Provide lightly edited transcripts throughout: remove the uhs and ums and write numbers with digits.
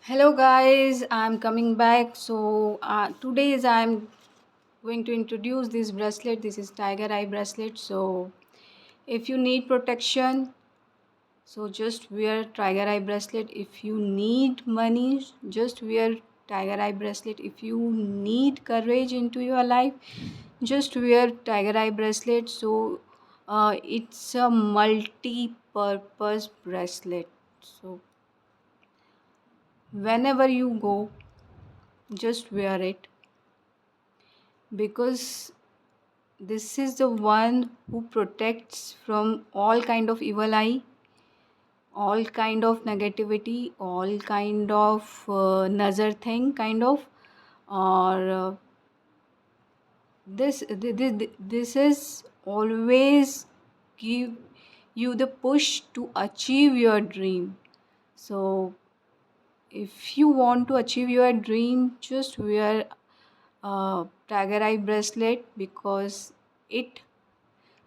Hello guys, I'm coming back. Today is I'm going to introduce this bracelet. This is Tiger Eye bracelet. So if you need protection, so just wear Tiger Eye bracelet. If you need money, just wear Tiger Eye bracelet. If you need courage into your life, just wear Tiger Eye bracelet. It's a multi-purpose bracelet. So whenever you go, just wear it because this is the one who protects from all kind of evil eye, all kind of negativity, all kind of nazar thing kind of, or this is always give you the push to achieve your dream. So if you want to achieve your dream, just wear Tiger Eye bracelet because it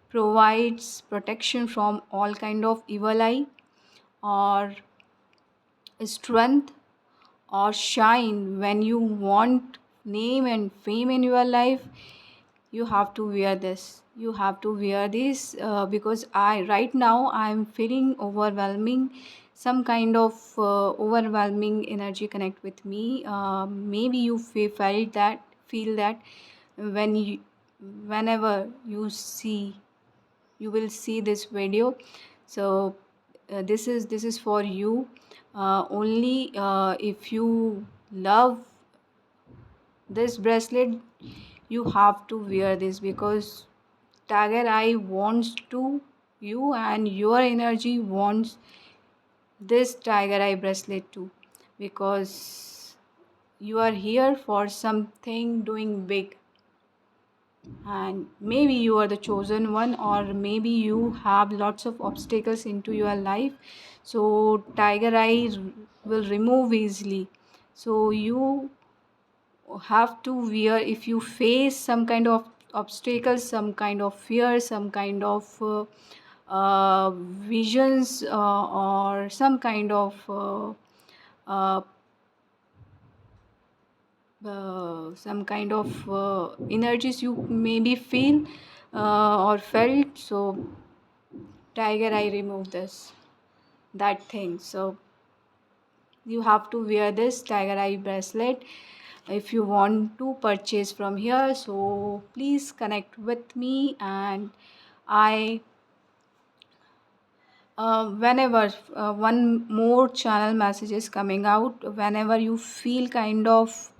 provides protection from all kind of evil eye or strength or shine. When you want name and fame in your life, you have to wear this. You have to wear this because I right now I'm feeling overwhelming, some kind of overwhelming energy connect with me. Maybe you feel that when you whenever you will see this video. So this is for you. Only if you love this bracelet, you have to wear this because Tiger Eye wants to you and your energy wants this Tiger Eye bracelet too, because you are here for something doing big, and maybe you are the chosen one, or maybe you have lots of obstacles into your life. So Tiger Eye will remove easily. So you have to wear. If you face some kind of obstacles, some kind of fear, some kind of visions, or some kind of uh, energies you maybe feel or felt. So Tiger Eye remove this that thing. So you have to wear this Tiger Eye bracelet if you want to purchase from here. So please connect with me, and I whenever one more channel message is coming out, whenever you feel kind of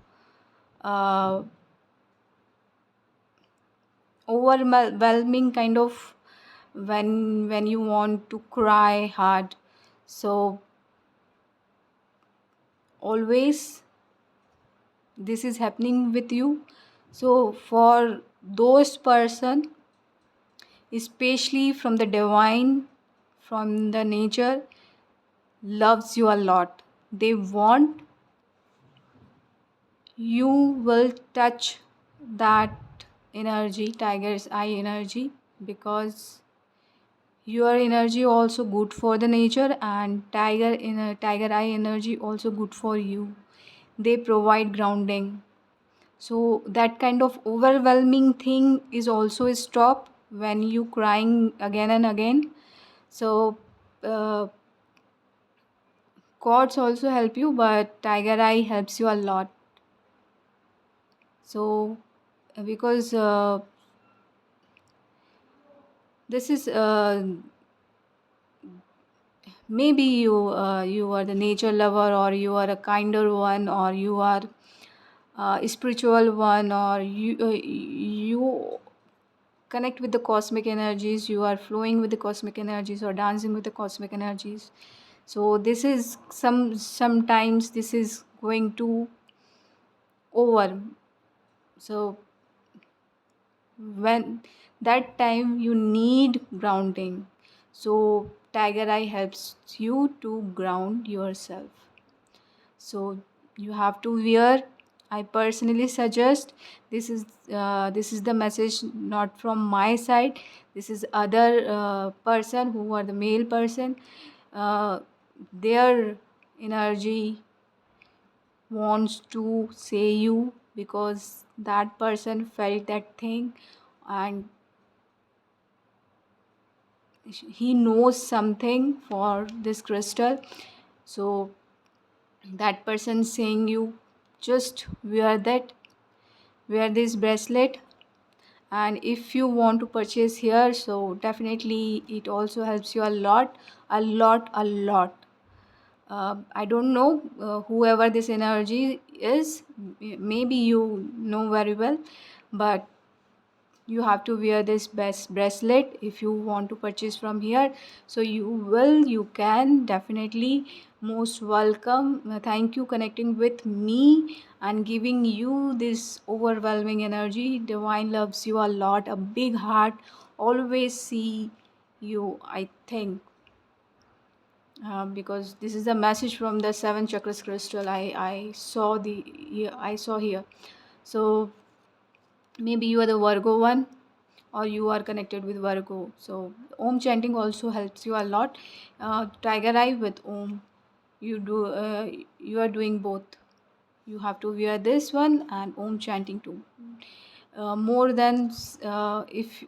uh, overwhelming kind of, when you want to cry hard, so always this is happening with you. So for those person, especially from the divine, from the nature, loves you a lot, they want you will touch that energy, Tiger's Eye energy, because your energy also good for the nature, and Tiger Eye energy also good for you. They provide grounding. So that kind of overwhelming thing is also stop when you crying again and again. So uh, gods also help you, but Tiger Eye helps you a lot. So because this is maybe you are the nature lover, or you are a kinder one, or you are spiritual one, or you connect with the cosmic energies, you are flowing with the cosmic energies or dancing with the cosmic energies. So this is sometimes this is going to over. So when that time you need grounding, so Tiger Eye helps you to ground yourself. So you have to wear. I personally suggest, this is the message not from my side, this is other person who are the male person, uh, their energy wants to say you, because that person felt that thing, and he knows something for this crystal. So that person saying you, just wear this bracelet. And if you want to purchase here, so definitely it also helps you a lot, a lot. I don't know whoever this energy is, maybe you know very well, but you have to wear this best bracelet if you want to purchase from here. So you can definitely, most welcome. Thank you connecting with me and giving you this overwhelming energy. Divine loves you a lot, a big heart, always see you, I think. Because this is a message from the seven chakras crystal. I saw here. So maybe you are the Virgo one, or you are connected with Virgo. So Om chanting also helps you a lot. Tiger eye with Om, you do you are doing both. You have to wear this one and Om chanting too. More than if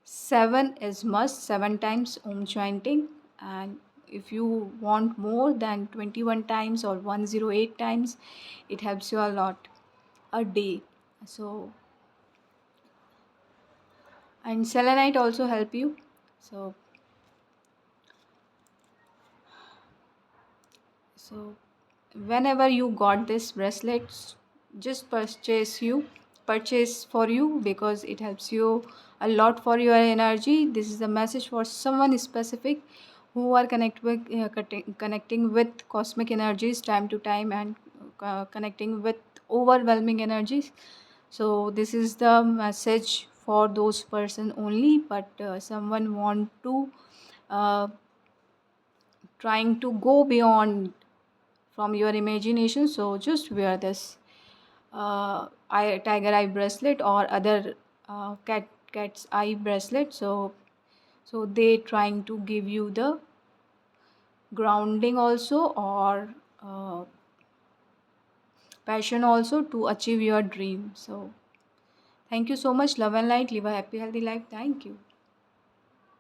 seven is must, seven times Om chanting, and if you want more than 21 times or 108 times, it helps you a lot a day. So, and selenite also help you. So so whenever you got this bracelets, just purchase for you, because it helps you a lot for your energy. This is a message for someone specific who are connecting with cosmic energies time to time, and connecting with overwhelming energies. So this is the message for those person only, but someone want to uh, trying to go beyond from your imagination, so just wear this tiger eye bracelet, or other cat's eye bracelet. So they trying to give you the grounding also, or passion also, to achieve your dream. So thank you so much. Love and light. Live a happy healthy life. Thank you.